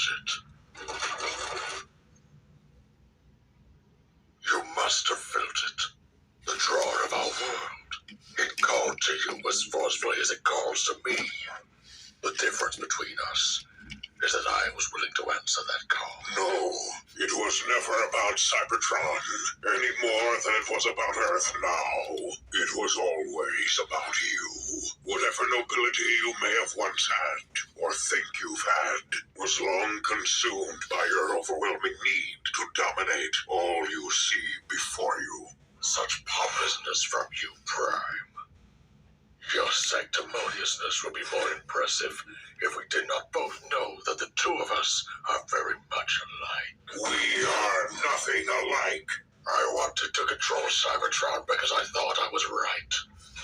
was it? You must have felt it. The drawer of our world. It called to you as forcefully as it calls to me. The difference between us is that I was willing to answer that call. No, it was never about Cybertron, any more than it was about Earth now. It was always about you. Whatever nobility you may have once had, or think you've had, was long consumed by your overwhelming need to dominate all you see before you. Such pompousness from you, Prime. Your sanctimoniousness would be more impressive if we did not both know that the two of us are very much alike. We are nothing alike. I wanted to control Cybertron because I thought I was right.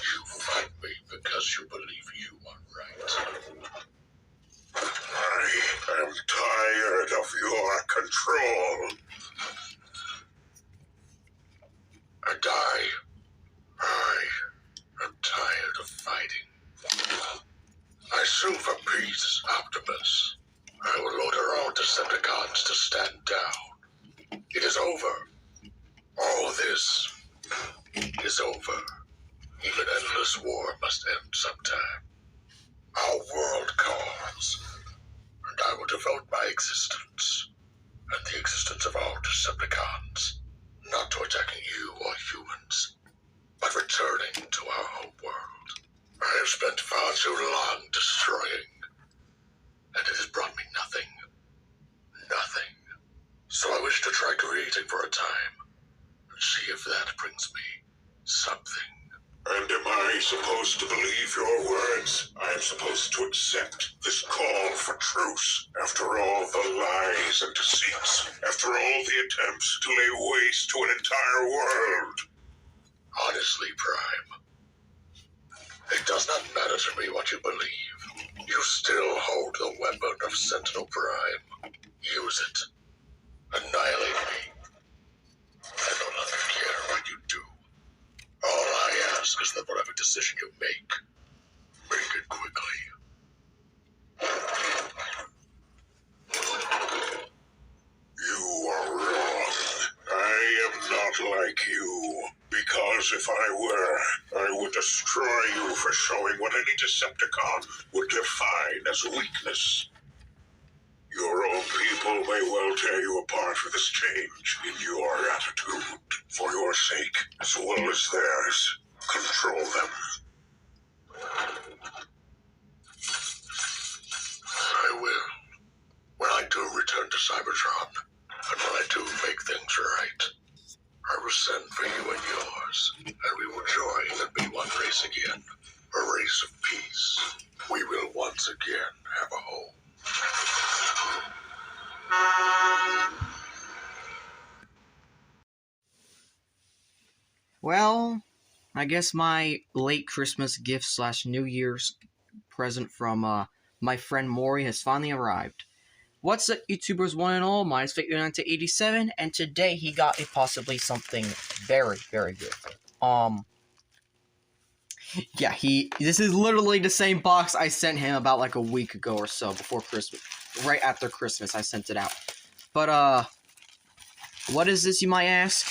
You fight me because you believe you are right. I am tired of your control. And I am tired of fighting. I sue for peace, Optimus. I will order all Decepticons to stand down. It is over. All this is over. Even endless war must end sometime. Our world calls, and I will devote my existence, and the existence of all Decepticons, not to attacking you or humans, but returning to our home world. I have spent far too long destroying, and it has brought me nothing. Nothing. So I wish to try creating for a time, and see if that brings me something. And am I supposed to believe your words? I am supposed to accept this call for truce, after all the lies and deceits, after all the attempts to lay waste to an entire world? Honestly, Prime, it does not matter to me what you believe. You still hold the weapon of Sentinel Prime. Use it. Annihilate me. I no longer care what you do. All I ask is that whatever decision you make it quickly. You are wrong. I am not like you. Because if I were, I would destroy you for showing what any Decepticon would define as weakness. Your own people may well tear you apart for this change in your attitude. For your sake, as well as theirs, control them. I will. When I do return to Cybertron, and when I do make things right, I will send for you and yours, and we will join and be one race again. A race of peace. We will once again have a home. Well, I guess my late Christmas gift / New Year's present from my friend Maury has finally arrived. What's up, YouTubers one and all? Mine's Fake987, and today he got me possibly something very, very good. Yeah, this is literally the same box I sent him about like a week ago or so, before Christmas. Right after Christmas, I sent it out. But, what is this, you might ask?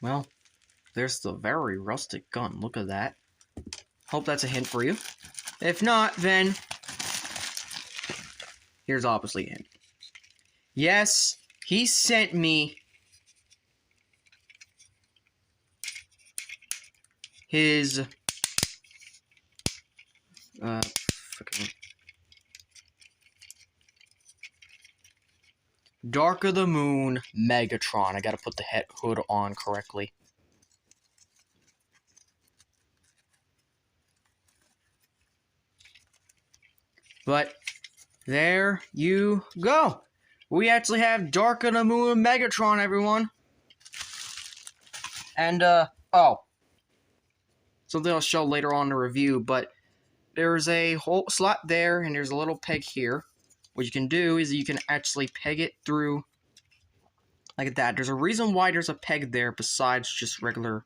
Well, there's the very rustic gun. Look at that. Hope that's a hint for you. If not, then here's obviously a hint. Yes, he sent me his freaking Dark of the Moon Megatron. I gotta put the hood on correctly. But there you go. We actually have Dark of the Moon Megatron, everyone. And, oh. Something I'll show later on in the review, but there's a whole slot there, and there's a little peg here. What you can do is you can actually peg it through like that. There's a reason why there's a peg there besides just regular,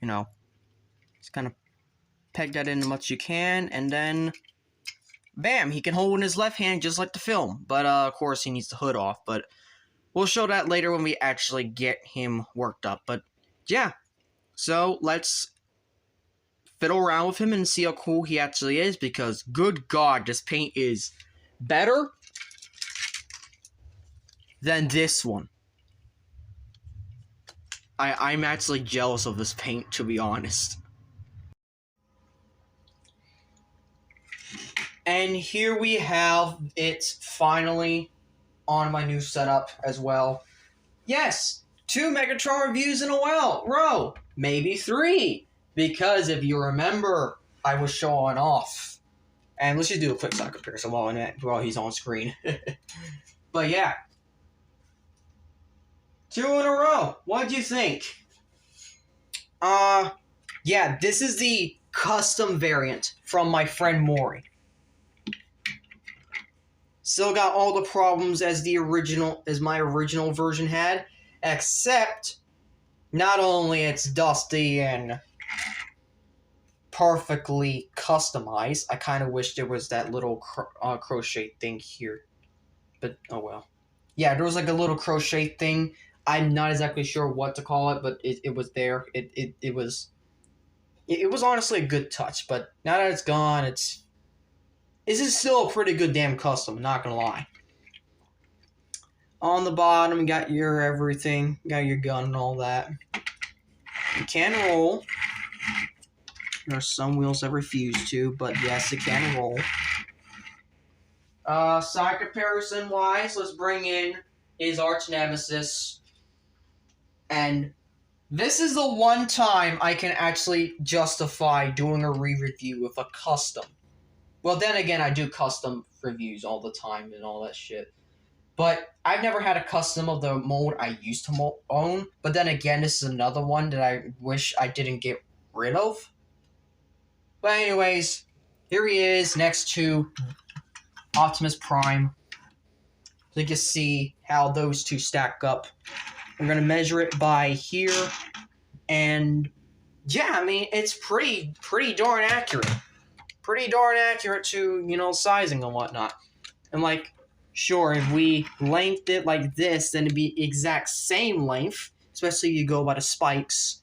you know, it's kind of peg that in as much as you can, and then bam, he can hold in his left hand just like the film. But of course he needs the hood off, but we'll show that later when we actually get him worked up. But yeah, so let's fiddle around with him and see how cool he actually is, because good God, this paint is better than this one. I'm actually jealous of this paint, to be honest. And here we have it finally on my new setup as well. Yes, 2 Megatron reviews in a row. Maybe 3. Because if you remember, I was showing off. And let's just do a quick side comparison while he's on screen. But yeah. 2 in a row. What do you think? Yeah, this is the custom variant from my friend Morrie. Still got all the problems as my original version had, except not only it's dusty and perfectly customized. I kind of wish there was that little crochet thing here, but oh well. Yeah, there was like a little crochet thing. I'm not exactly sure what to call it, but it was there. It was honestly a good touch, but now that it's gone, this is still a pretty good damn custom, not gonna lie. On the bottom, you got your everything, you got your gun and all that. You can roll. There are some wheels that refuse to, but yes, it can roll. Side comparison wise, let's bring in his arch nemesis. And this is the one time I can actually justify doing a re-review with a custom. Well, then again, I do custom reviews all the time and all that shit. But I've never had a custom of the mold I used to own. But then again, this is another one that I wish I didn't get rid of. But anyways, here he is next to Optimus Prime. So you can see how those two stack up. We're going to measure it by here. And yeah, I mean, it's pretty darn accurate. Pretty darn accurate to, sizing and whatnot. And like, sure, if we lengthed it like this, then it'd be exact same length. Especially if you go by the spikes.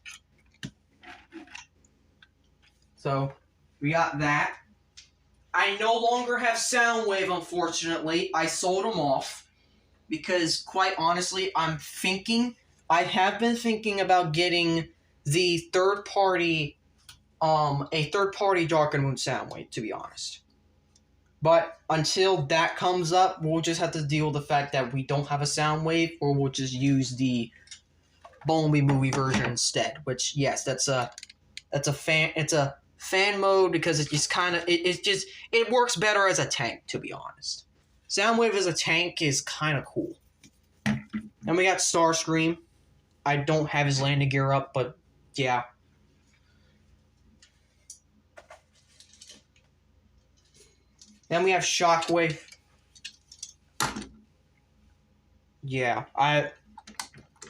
So, we got that. I no longer have Soundwave, unfortunately. I sold them off. Because, quite honestly, I have been thinking about getting the third-party, a third-party Dark and Moon Soundwave, to be honest. But until that comes up, we'll just have to deal with the fact that we don't have a Soundwave, or we'll just use the Bumblebee movie version instead. Which, yes, it's a fan mode because it just kind of it works better as a tank, to be honest. Soundwave as a tank is kind of cool. And we got Starscream. I don't have his landing gear up, but yeah. Then we have Shockwave. Yeah,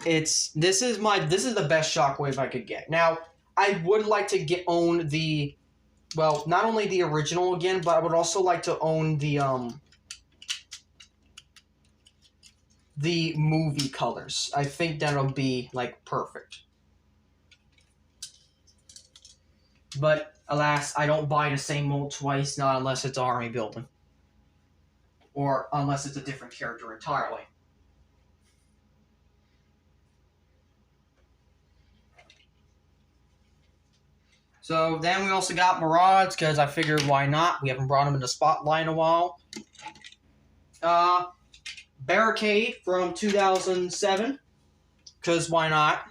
this is the best Shockwave I could get. Now, I would like to own the, well, not only the original again, but I would also like to own the movie colors. I think that'll be, like, perfect. But, alas, I don't buy the same mold twice, not unless it's Army building. Or unless it's a different character entirely. So, then we also got Marauders, because I figured why not? We haven't brought them in the spotlight in a while. Barricade from 2007, because why not?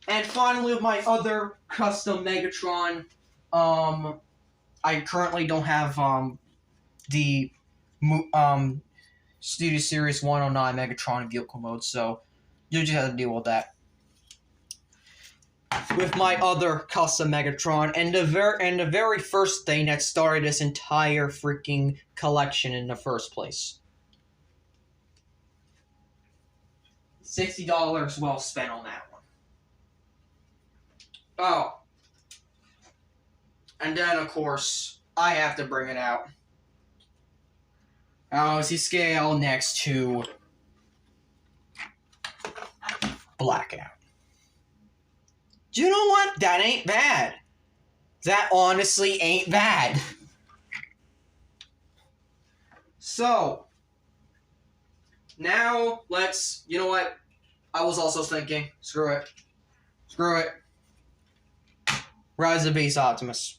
And finally, with my other custom Megatron, I currently don't have the Studio Series 109 Megatron vehicle mode, so you just have to deal with that. With my other custom Megatron, and the very first thing that started this entire freaking collection in the first place. $60 well spent on that one. Oh. And then, of course, I have to bring it out. LC scale next to Blackout. Do you know what? That ain't bad. That honestly ain't bad. So, now let's, you know what? I was also thinking, screw it. Rise of the Beast Optimus.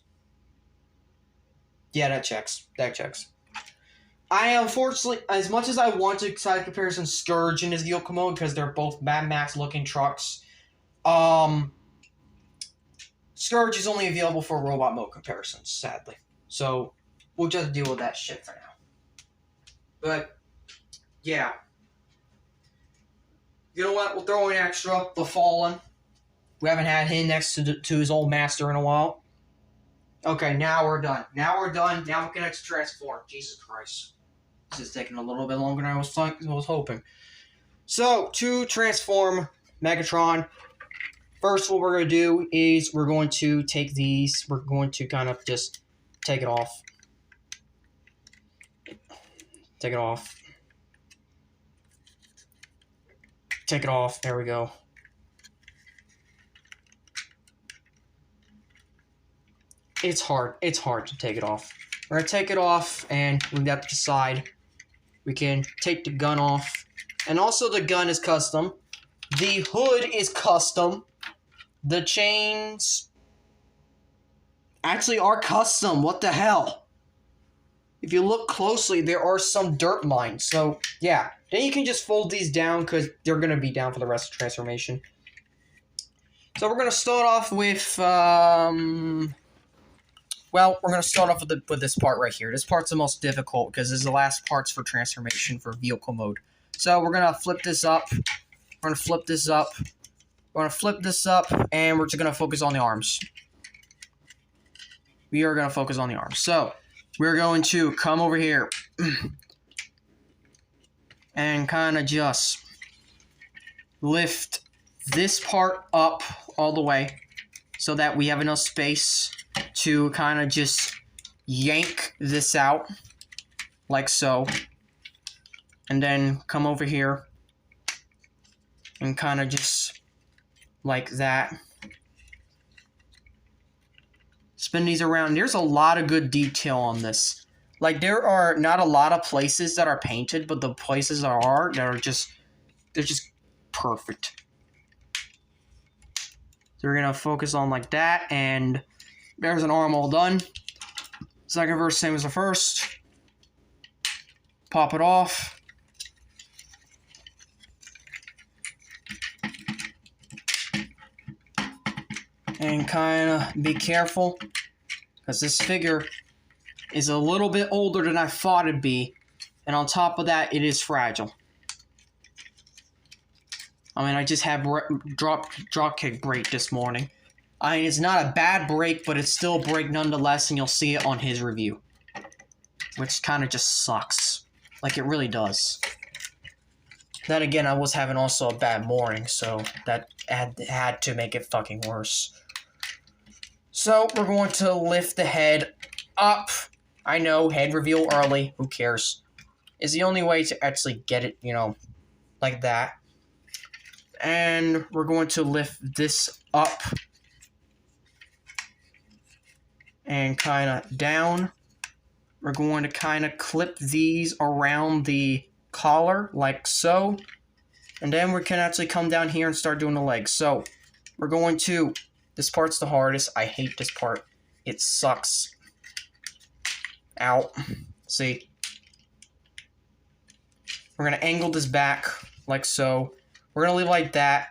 Yeah, that checks. I unfortunately, as much as I want to side comparison Scourge and his vehicle mode because they're both Mad Max looking trucks, Scourge is only available for robot mode comparisons, sadly. So we'll just deal with that shit for now. But yeah, you know what? We'll throw in extra the Fallen. We haven't had him next to his old master in a while. Okay, now we're done. Now we can actually transform. Jesus Christ. This is taking a little bit longer than I was hoping. So, to transform Megatron, first what we're going to do is we're going to take these. We're going to kind of just take it off. Take it off. There we go. It's hard to take it off. We're going to take it off, and we got to decide. We can take the gun off. And also the gun is custom. The hood is custom. The chains actually are custom. What the hell? If you look closely, there are some dirt mines. So, yeah. Then you can just fold these down because they're going to be down for the rest of the transformation. So we're going to start off with... Well, we're going to start off with this part right here. This part's the most difficult because this is the last parts for transformation for vehicle mode. So we're going to flip this up. And we're just going to focus on the arms. We are going to focus on the arms. So we're going to come over here and kind of just lift this part up all the way so that we have enough space to kind of just yank this out, like so. And then come over here and kind of just like that. Spin these around. There's a lot of good detail on this. Like, there are not a lot of places that are painted, but the places that are just, they're just perfect. So we're going to focus on like that, and there's an arm all done. Second verse, same as the first. Pop it off. And kind of be careful, because this figure is a little bit older than I thought it'd be. And on top of that, it is fragile. I mean, I just had drop kick break this morning. I mean, it's not a bad break, but it's still a break nonetheless, and you'll see it on his review. Which kind of just sucks. Like, it really does. Then again, I was having also a bad morning, so that had to make it fucking worse. So, we're going to lift the head up. I know, head reveal early. Who cares? Is the only way to actually get it, you know, like that. And we're going to lift this up. And kind of down. We're going to kind of clip these around the collar, like so. And then we can actually come down here and start doing the legs. So, we're going to... This part's the hardest. I hate this part. It sucks. Ow. See? We're going to angle this back, like so. We're going to leave like that.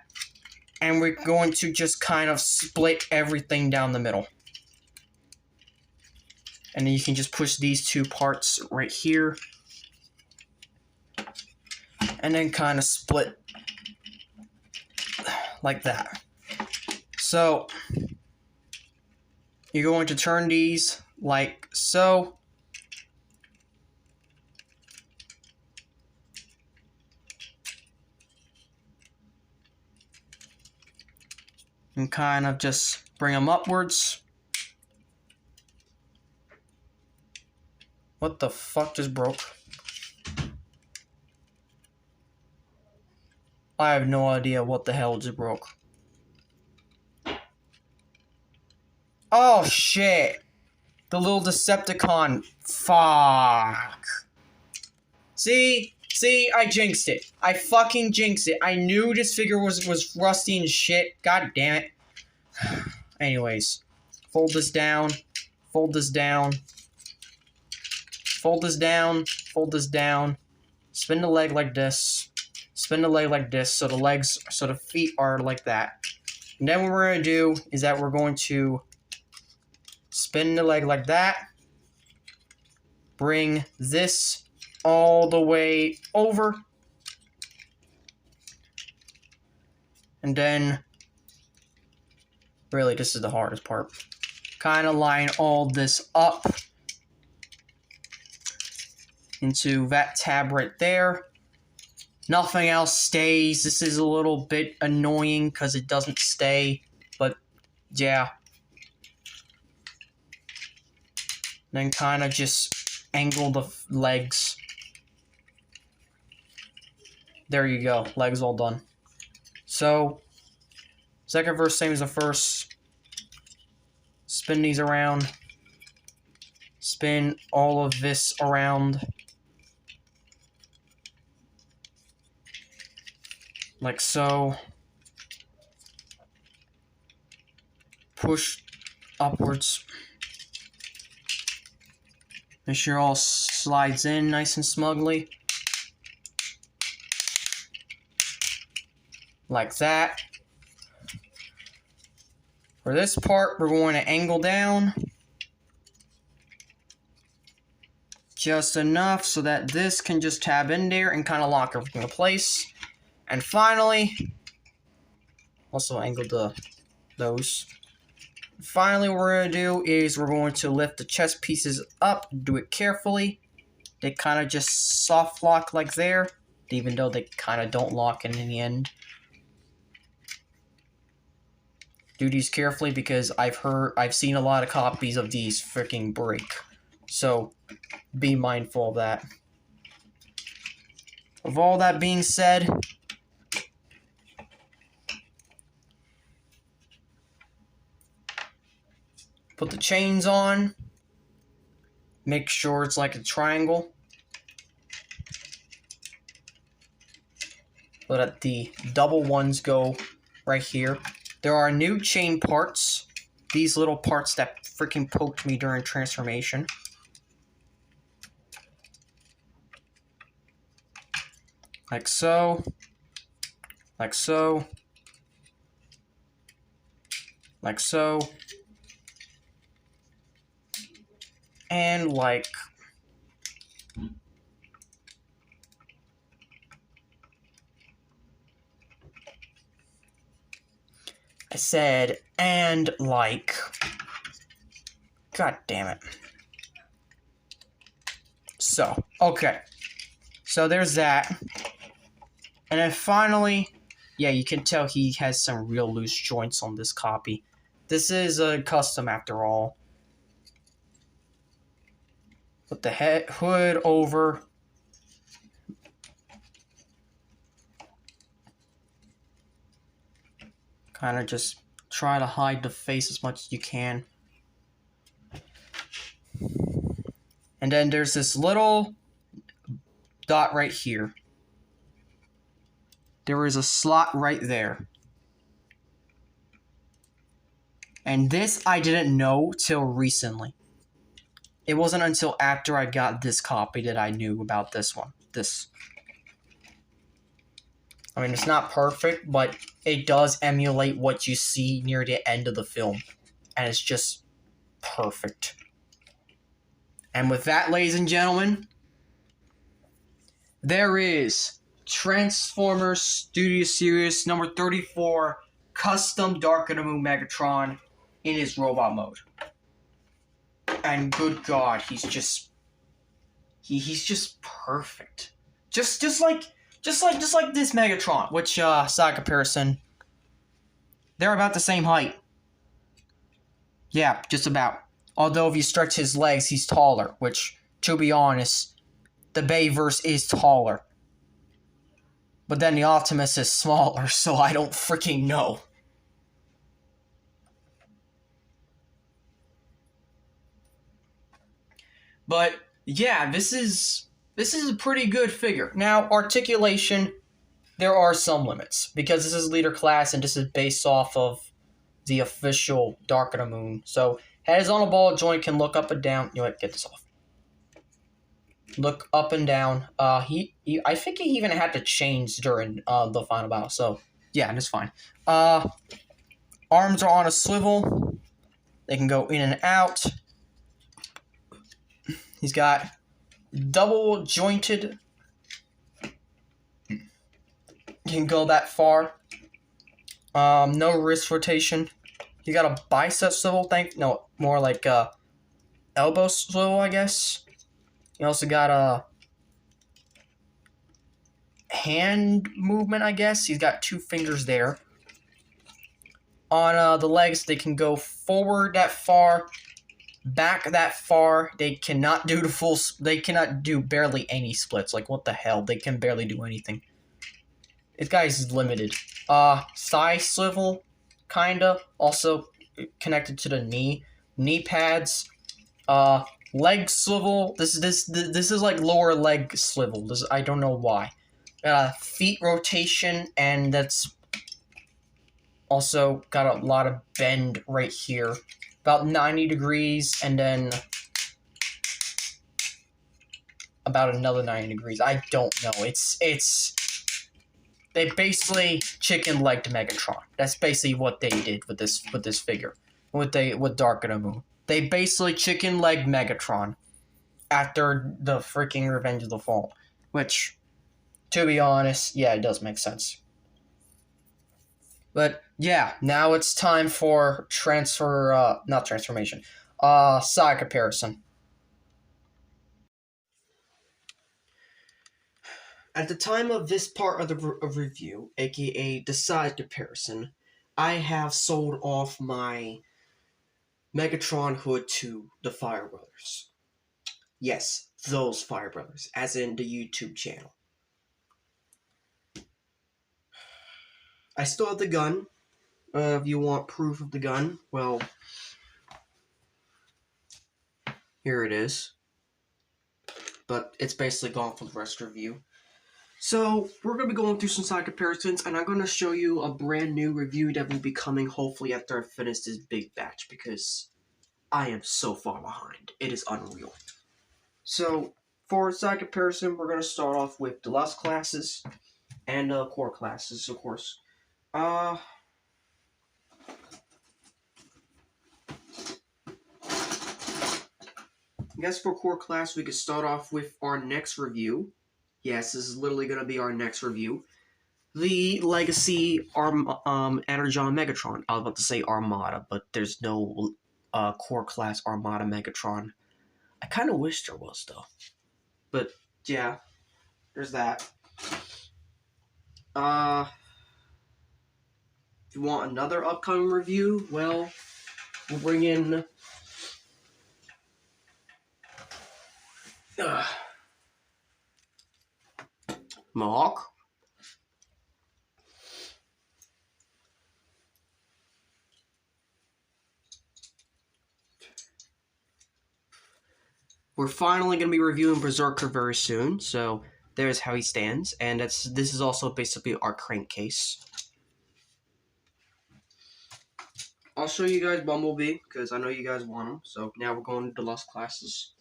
And we're going to just kind of split everything down the middle. And then you can just push these two parts right here. And then kind of split like that. So, you're going to turn these like so. And kind of just Bring them upwards. What the fuck just broke? I have no idea what the hell just broke. Oh shit! The little Decepticon. Fuck. See, I jinxed it. I fucking jinxed it. I knew this figure was rusty and shit. God damn it. Anyways, fold this down. Fold this down. Fold this down. Fold this down. Spin the leg like this. Spin the leg like this, so the feet are like that. And then what we're gonna do is that we're going to spin the leg like that. Bring this all the way over. And then, really, this is the hardest part. Kind of line all this up into that tab right there. Nothing else stays. This is a little bit annoying because it doesn't stay, but yeah. Then kind of just angle the legs. There you go. Legs all done. So, second verse, same as the first. Spin these around. Spin all of this around. Like so. Push upwards. Make sure it all slides in nice and smugly. Like that. For this part, we're going to angle down. Just enough so that this can just tab in there and kind of lock everything in place. And finally, also angle those. Finally, what we're going to do is we're going to lift the chest pieces up, do it carefully. They kind of just soft lock like there, even though they kind of don't lock in the end. Do these carefully because I've seen a lot of copies of these freaking break. So, be mindful of that. With all that being said, put the chains on. Make sure it's like a triangle. So that the double ones go right here. There are new chain parts. These little parts that freaking poked me during transformation. Like so. Like so. Like so. And like... I said, and like... God damn it. So, okay. So there's that. And then finally, yeah, you can tell he has some real loose joints on this copy. This is a custom after all. Put the hood over. Kind of just try to hide the face as much as you can. And then there's this little dot right here. There is a slot right there. And this I didn't know till recently. It wasn't until after I got this copy that I knew about this one. I mean, it's not perfect, but it does emulate what you see near the end of the film. And it's just perfect. And with that, ladies and gentlemen, there is Transformers Studio Series number 34, Custom Dark of the Moon Megatron in his robot mode. And good God, he's just perfect. Just like this Megatron, which side comparison, they're about the same height. Yeah, just about. Although if you stretch his legs, he's taller, which, to be honest, the Bayverse is taller. But then the Optimus is smaller, so I don't freaking know. But yeah, this is a pretty good figure. Now, articulation, there are some limits because this is leader class and this is based off of the official Dark of the Moon. So head is on a ball joint, can look up and down. You know what? Get this off. Look up and down. I think he even had to change during the final battle. So yeah, that's fine. Arms are on a swivel. They can go in and out. He's got double jointed. Can go that far. No wrist rotation. You got a bicep swivel thing. No, more like elbow swivel, I guess. You also got a hand movement, I guess. He's got 2 fingers there. On the legs, they can go forward that far, back that far. They cannot do the full. They cannot do barely any splits. Like, what the hell? They can barely do anything. This guy's limited. Thigh swivel, kinda. Also connected to the knee. Knee pads. Leg swivel. This is like lower leg swivel. I don't know why. Feet rotation, and that's also got a lot of bend right here. About 90 degrees, and then about another 90 degrees. I don't know. It's they basically chicken legged Megatron. That's basically what they did with this figure. With Dark of the Moon. They basically chicken legged Megatron after the freaking Revenge of the Fall. Which, to be honest, yeah, it does make sense. But yeah, now it's time for not transformation. Side comparison. At the time of this part of the review, aka the side comparison, I have sold off my Megatron hood to the Fire Brothers. Yes, those Fire Brothers, as in the YouTube channel. I still have the gun. If you want proof of the gun, well, here it is. But it's basically gone for the rest of the review. So, we're going to be going through some side comparisons, and I'm going to show you a brand new review that will be coming hopefully after I finish this big batch, because I am so far behind. It is unreal. So, for side comparison, we're going to start off with Deluxe classes and Core classes, of course. I guess for Core class, we could start off with our next review. Yes, this is literally going to be our next review. The Legacy Energon Megatron. I was about to say Armada, but there's no Core Class Armada Megatron. I kind of wish there was, though. But, yeah. There's that. If you want another upcoming review, well, we'll bring in... Mohawk. We're finally going to be reviewing Berserker very soon, so there's how he stands, and this is also basically our crankcase. I'll show you guys Bumblebee, because I know you guys want him, so now we're going to Deluxe classes.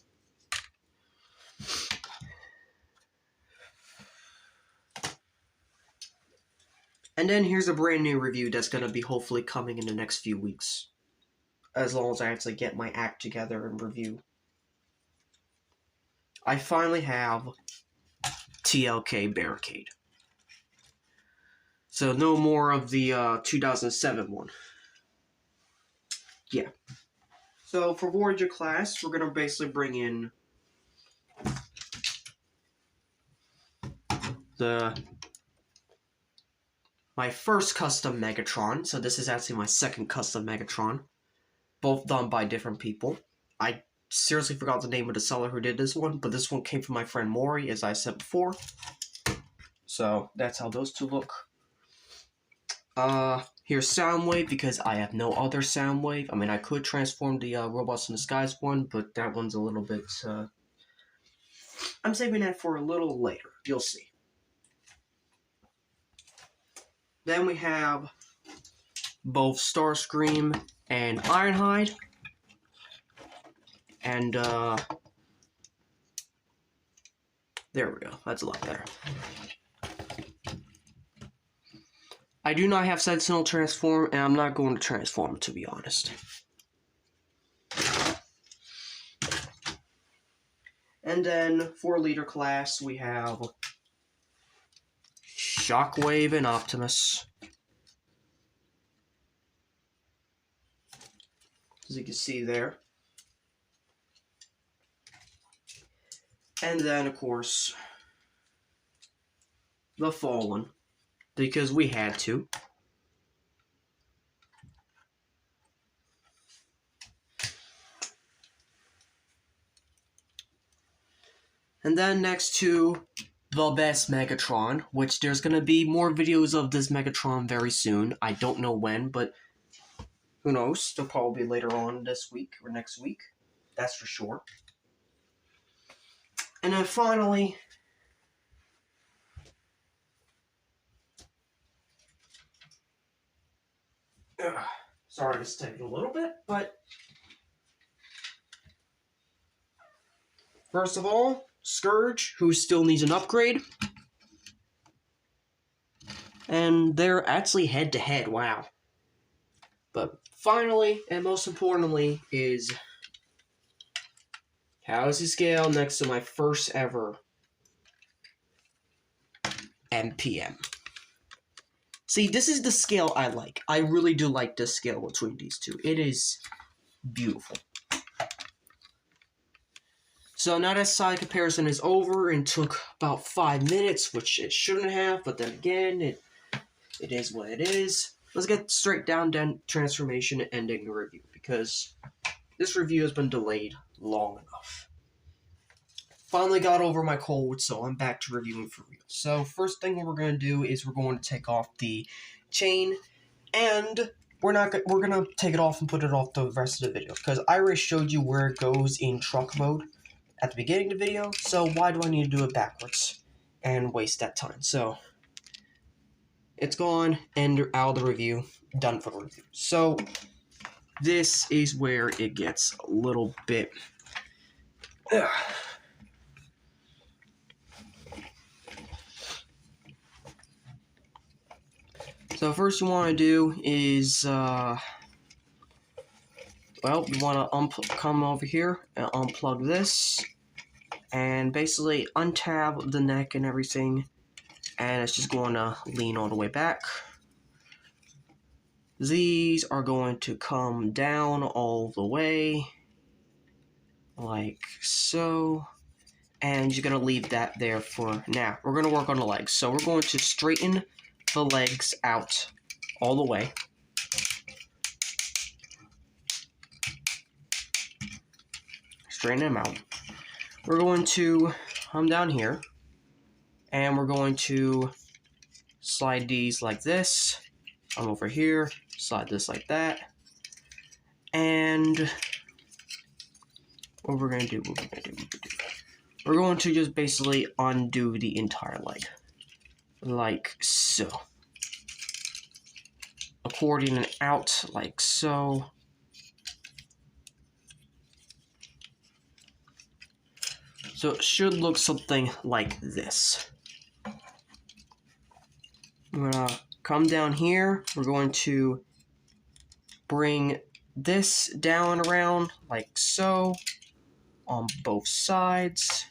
And then here's a brand new review that's going to be hopefully coming in the next few weeks. As long as I actually get my act together and review. I finally have TLK Barricade. So no more of the 2007 one. Yeah. So for Voyager class, we're going to basically bring in my first custom Megatron. So this is actually my second custom Megatron. both done by different people. I seriously forgot the name of the seller who did this one, but this one came from my friend Maury, as I said before. So that's how those two look. Here's Soundwave, because I have no other Soundwave. I mean, I could transform the Robots in Disguise one, but that one's a little bit, I'm saving that for a little later. You'll see. Then we have both Starscream and Ironhide. And, there we go. That's a lot better. I do not have Sentinel transform, and I'm not going to transform, to be honest. And then, for leader class, we have Shockwave and Optimus. As you can see there. And then, of course, the Fallen. Because we had to. And then next to the best Megatron, which there's going to be more videos of this Megatron very soon. I don't know when, but who knows? They'll probably be later on this week or next week. That's for sure. And then finally, sorry, it's taking a little bit, but first of all, Scourge, who still needs an upgrade. And they're actually head-to-head, wow. But finally, and most importantly, is how does he scale next to my first ever MPM? See, this is the scale I like. I really do like this scale between these two. It is beautiful. So now that side comparison is over and took about 5 minutes, which it shouldn't have, but then again, it is what it is. Let's get straight down to transformation and ending the review, because this review has been delayed long enough. Finally got over my cold, so I'm back to reviewing for real. So first thing we're going to do is we're going to take off the chain, and we're going to take it off and put it off the rest of the video, because I already showed you where it goes in truck mode at the beginning of the video, so why do I need to do it backwards and waste that time? So it's gone, and out of the review, done for the review. So this is where it gets a little bit So first you want to do is, well, you want to come over here and unplug this, and basically untab the neck and everything, and it's just going to lean all the way back. These are going to come down all the way, like so, and you're going to leave that there for now. We're going to work on the legs, so we're going to straighten the legs out all the way. Straighten them out. We're going to come down here, and we're going to slide these like this. Come over here, slide this like that, and what we're going to do, we're going to just basically undo the entire leg, like so. Accordion it out, like so. So it should look something like this. I'm gonna come down here. We're going to bring this down around like so on both sides.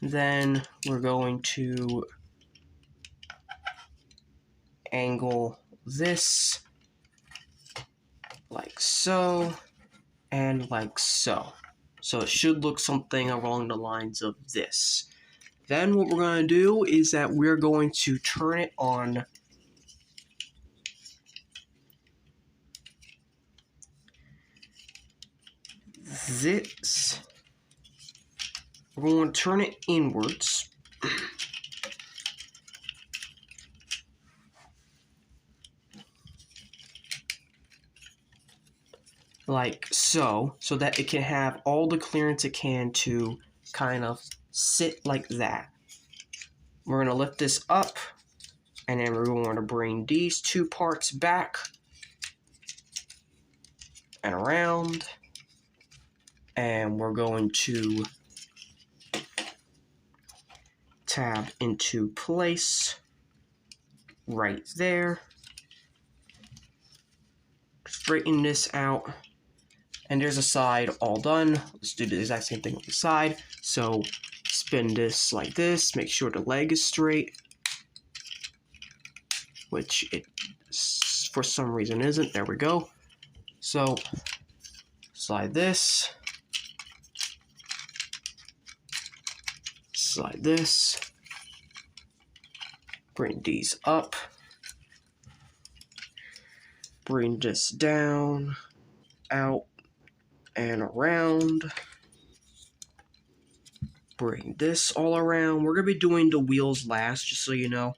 Then we're going to angle this like so and like so. So it should look something along the lines of this. Then what we're going to do is that we're going to turn it on this. We're going to turn it inwards. Like so that it can have all the clearance it can to kind of sit like that. We're going to lift this up, and then we're going to bring these two parts back and around, and we're going to tab into place right there. Straighten this out, and there's a side all done. Let's do the exact same thing with the side. So spin this like this, make sure the leg is straight, which it for some reason isn't. There we go. So slide this, slide this, bring these up, bring this down, out, and around. Bring this all around. We're going to be doing the wheels last, just so you know,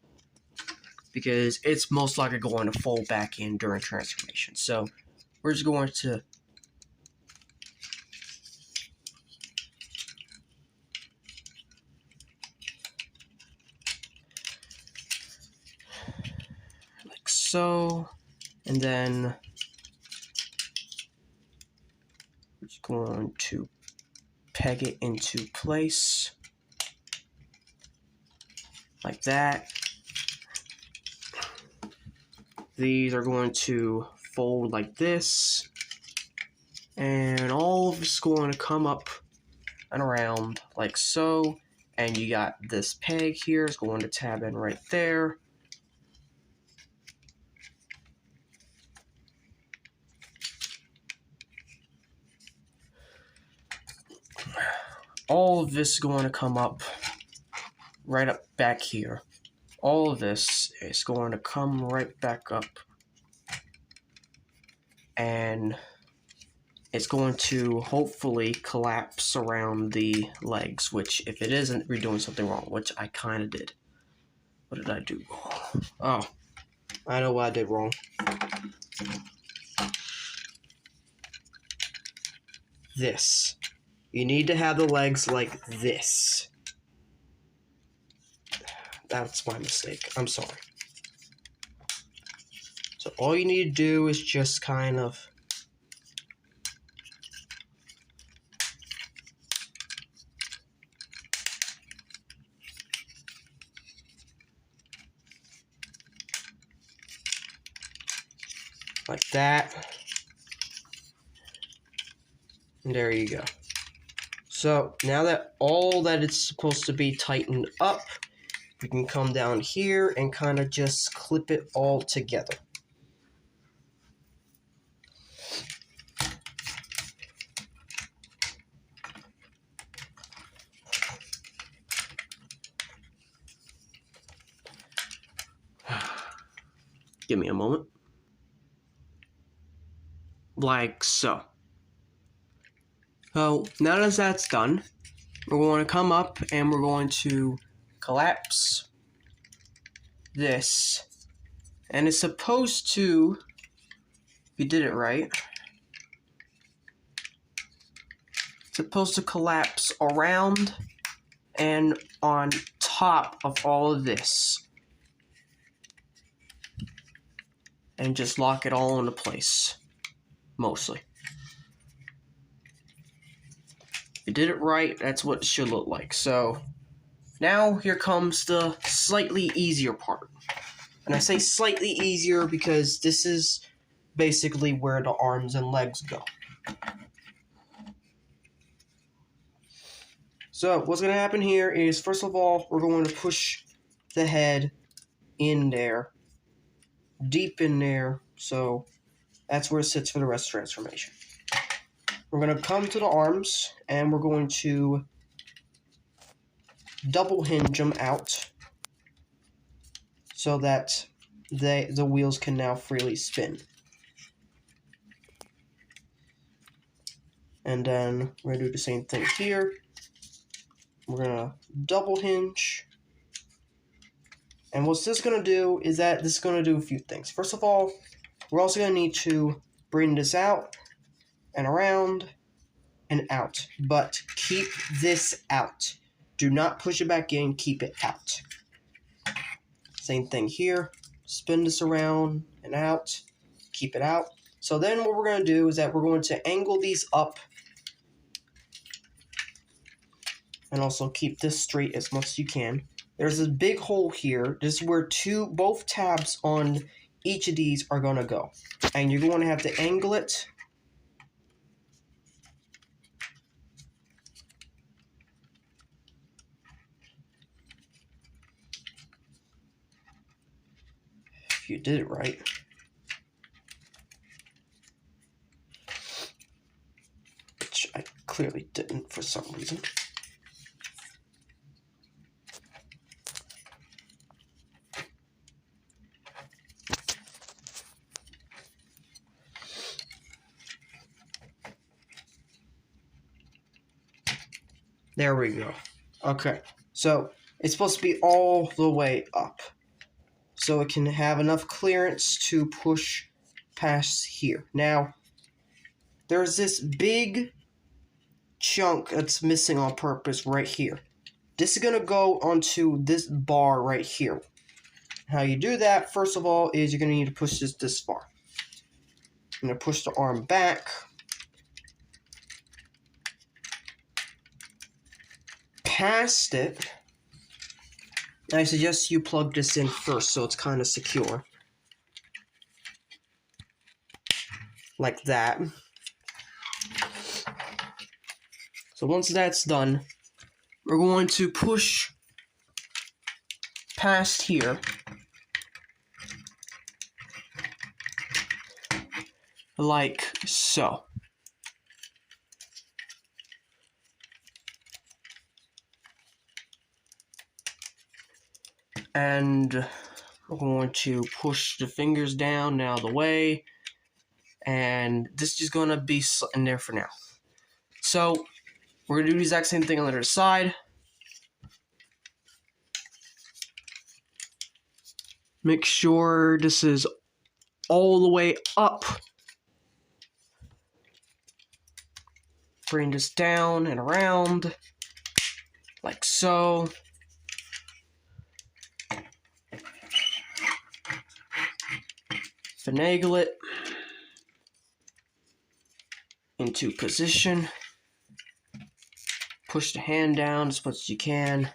because it's most likely going to fold back in during transformation. So we're just going to like so, and then we're just going to peg it into place like that. These are going to fold like this, and all of it's going to come up and around like so, and you got this peg here. It's going to tab in right there. All of this is going to come up right up back here. All of this is going to come right back up, and it's going to hopefully collapse around the legs, which if it isn't, we're doing something wrong, which I kind of did. What did I do wrong? Oh, I know what I did wrong. This. You need to have the legs like this. That's my mistake. I'm sorry. So all you need to do is just kind of like that. And there you go. So now that all that it's supposed to be tightened up, we can come down here and kind of just clip it all together. Give me a moment. Like so. So now that that's done, we're going to come up and we're going to collapse this. And it's supposed to, if you did it right, it's supposed to collapse around and on top of all of this. And just lock it all into place. Mostly. If you did it right, that's what it should look like. So, now here comes the slightly easier part. And I say slightly easier because this is basically where the arms and legs go. So, what's going to happen here is, first of all, we're going to push the head in there. Deep in there. So, that's where it sits for the rest of the transformation. We're going to come to the arms, and we're going to double hinge them out so that the wheels can now freely spin. And then we're going to do the same thing here. We're going to double hinge. And what this is going to do is that this is going to do a few things. First of all, we're also going to need to bring this out and around and out. But keep this out. Do not push it back in. Keep it out. Same thing here. Spin this around and out. Keep it out. So then what we're going to do is that we're going to angle these up. And also keep this straight as much as you can. There's a big hole here. This is where both tabs on each of these are going to go. And you're going to have to angle it. If you did it right. Which I clearly didn't for some reason. There we go. Okay, so it's supposed to be all the way up. So it can have enough clearance to push past here. Now, there's this big chunk that's missing on purpose right here. This is going to go onto this bar right here. How you do that, first of all, is you're going to need to push this far. I'm going to push the arm back. Past it, I suggest you plug this in first so it's kind of secure. Like that. So once that's done, we're going to push past here. Like so. And we're going to push the fingers down and out of the way. And this is just going to be in there for now. So, we're going to do the exact same thing on the other side. Make sure this is all the way up. Bring this down and around. Like so. Finagle it into position. Push the hand down as much as you can.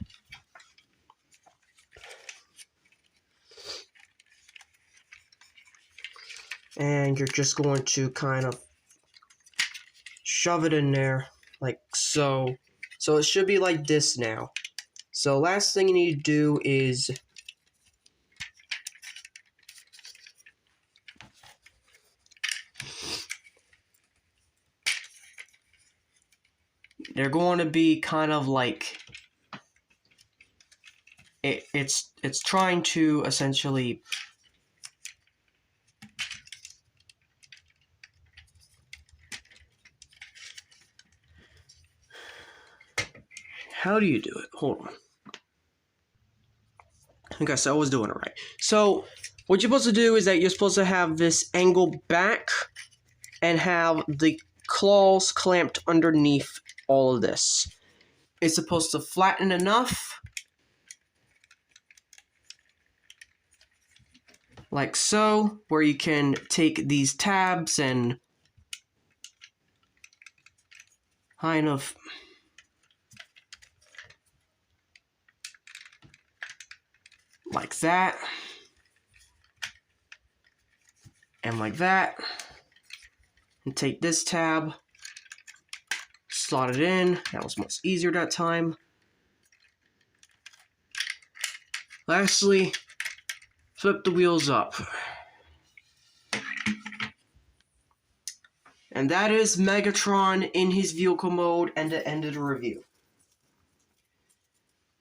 And you're just going to kind of shove it in there like so. So it should be like this now. So last thing you need to do is they're going to be kind of like it's trying to essentially how do you do it? Hold on. I guess I was doing it right. So what you're supposed to do is that you're supposed to have this angle back and have the claws clamped underneath all of this. It's supposed to flatten enough, like so, where you can take these tabs and kind of like that, and like that, and take this tab, slot it in. That was much easier that time. Lastly, flip the wheels up. And that is Megatron in his vehicle mode and the end of the review.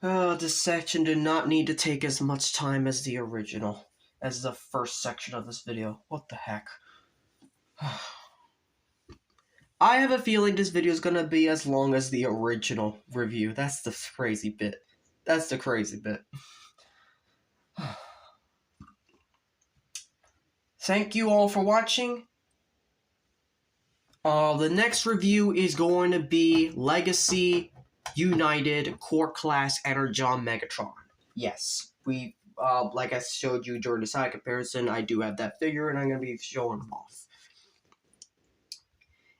Oh, this section did not need to take as much time as the original, as the first section of this video. What the heck? I have a feeling this video is gonna be as long as the original review. That's the crazy bit. That's the crazy bit. Thank you all for watching. The next review is going to be Legacy United Core Class Energon Megatron. Yes, we like I showed you during the side comparison, I do have that figure, and I'm going to be showing them off.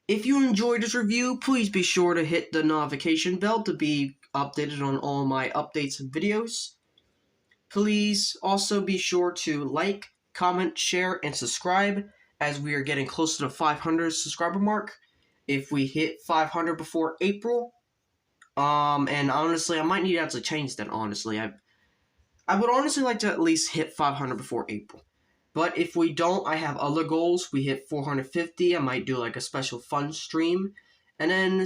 If you enjoyed this review, please be sure to hit the notification bell to be updated on all my updates and videos. Please also be sure to like, comment, share, and subscribe, as we are getting close to the 500 subscriber mark. If we hit 500 before April, and honestly, I might need to actually change that, honestly. I would honestly like to at least hit 500 before April. But if we don't, I have other goals. We hit 450, I might do like a special fun stream. And then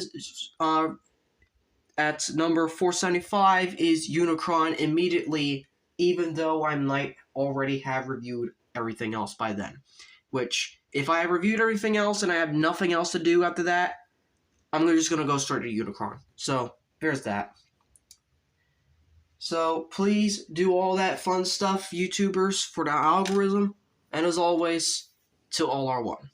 at number 475 is Unicron immediately, even though I might already have reviewed everything else by then. Which, if I have reviewed everything else and I have nothing else to do after that, I'm just going to go straight to Unicron. So, there's that. So, please do all that fun stuff, YouTubers, for the algorithm. And as always, Til All Are One.